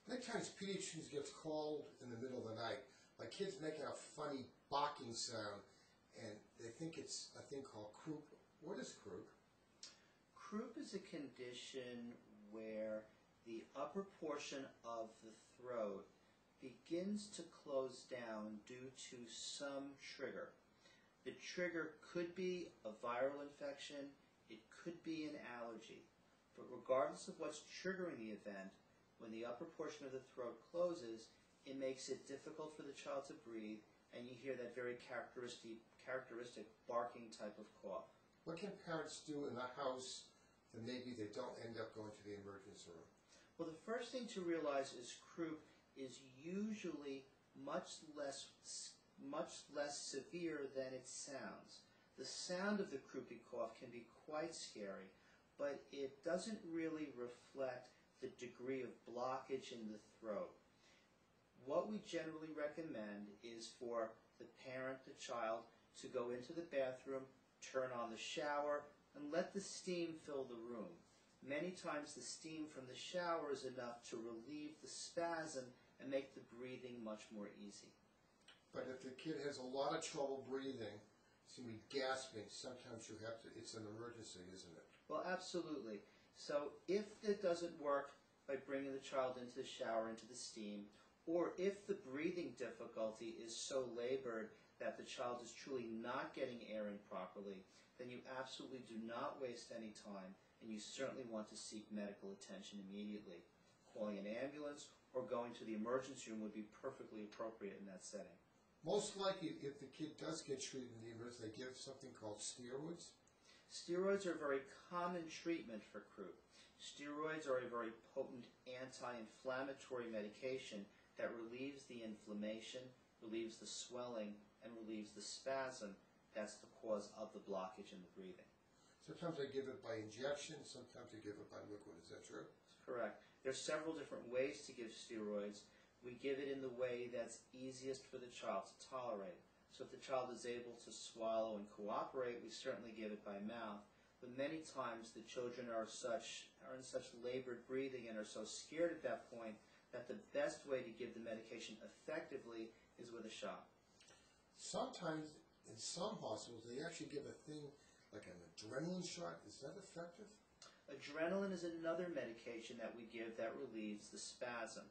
Many times pediatricians get called in the middle of the night. My kid's making a funny barking sound, and they think it's a thing called croup. What is croup? Croup is a condition where the upper portion of the throat begins to close down due to some trigger. The trigger could be a viral infection, it could be an allergy, but regardless of what's triggering the event, when the upper portion of the throat closes, it makes it difficult for the child to breathe, and you hear that very characteristic barking type of cough. What can parents do in the house that maybe they don't end up going to the emergency room? Well, the first thing to realize is croup is usually much less severe than it sounds. The sound of the croupy cough can be quite scary, but it doesn't really reflect the degree of blockage in the throat. What we generally recommend is for the parent, the child, to go into the bathroom, turn on the shower, and let the steam fill the room. Many times the steam from the shower is enough to relieve the spasm and make the breathing much more easy. But if the kid has a lot of trouble breathing, it's going to be gasping, sometimes you have to, it's an emergency, isn't it? Well, absolutely. So if it doesn't work by bringing the child into the shower, into the steam, or if the breathing difficulty is so labored that the child is truly not getting air in properly, then you absolutely do not waste any time, and you certainly want to seek medical attention immediately. Calling an ambulance or going to the emergency room would be perfectly appropriate in that setting. Most likely, if the kid does get treated in the emergency, they give something called steroids. Steroids are a very common treatment for croup. Steroids are a very potent anti-inflammatory medication that relieves the inflammation, relieves the swelling, and relieves the spasm. That's the cause of the blockage in the breathing. Sometimes they give it by injection, sometimes they give it by liquid. Is that true? That's correct. There are several different ways to give steroids. We give it in the way that's easiest for the child to tolerate. So if the child is able to swallow and cooperate, we certainly give it by mouth. But many times the children are in such labored breathing and are so scared at that point that the best way to give the medication effectively is with a shot. Sometimes, in some hospitals, they actually give a thing like an adrenaline shot. Is that effective? Adrenaline is another medication that we give that relieves the spasm.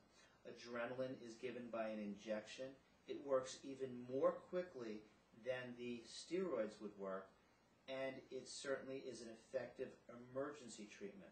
Adrenaline is given by an injection. It works even more quickly than the steroids would work, and it certainly is an effective emergency treatment.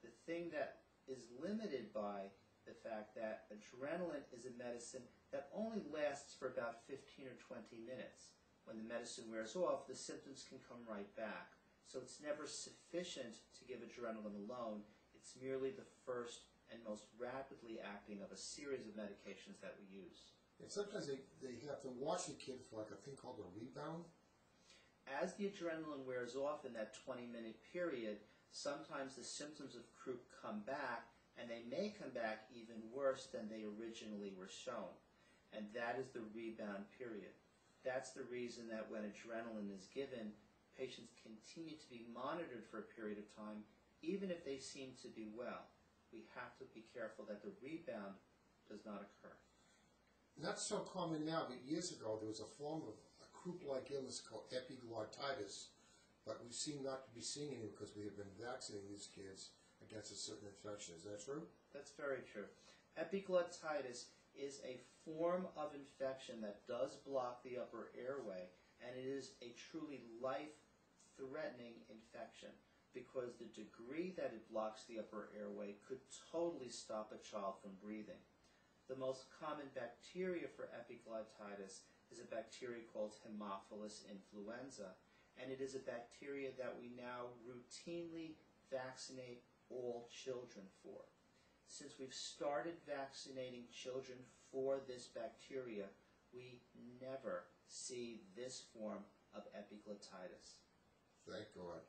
The thing that is limited by the fact that adrenaline is a medicine that only lasts for about 15 or 20 minutes. When the medicine wears off, the symptoms can come right back. So it's never sufficient to give adrenaline alone. It's merely the first and most rapidly acting of a series of medications that we use. And sometimes they have to watch the kid for like a thing called a rebound. As the adrenaline wears off in that 20-minute period, sometimes the symptoms of croup come back, and they may come back even worse than they originally were shown. And that is the rebound period. That's the reason that when adrenaline is given, patients continue to be monitored for a period of time, even if they seem to be well. We have to be careful that the rebound does not occur. Not so common now, but years ago there was a form of a croup-like illness called epiglottitis, but we seem not to be seeing it because we have been vaccinating these kids against a certain infection. Is that true? That's very true. Epiglottitis is a form of infection that does block the upper airway, and it is a truly life-threatening infection because the degree that it blocks the upper airway could totally stop a child from breathing. The most common bacteria for epiglottitis is a bacteria called Haemophilus influenza, and it is a bacteria that we now routinely vaccinate all children for. Since we've started vaccinating children for this bacteria, we never see this form of epiglottitis. Thank God.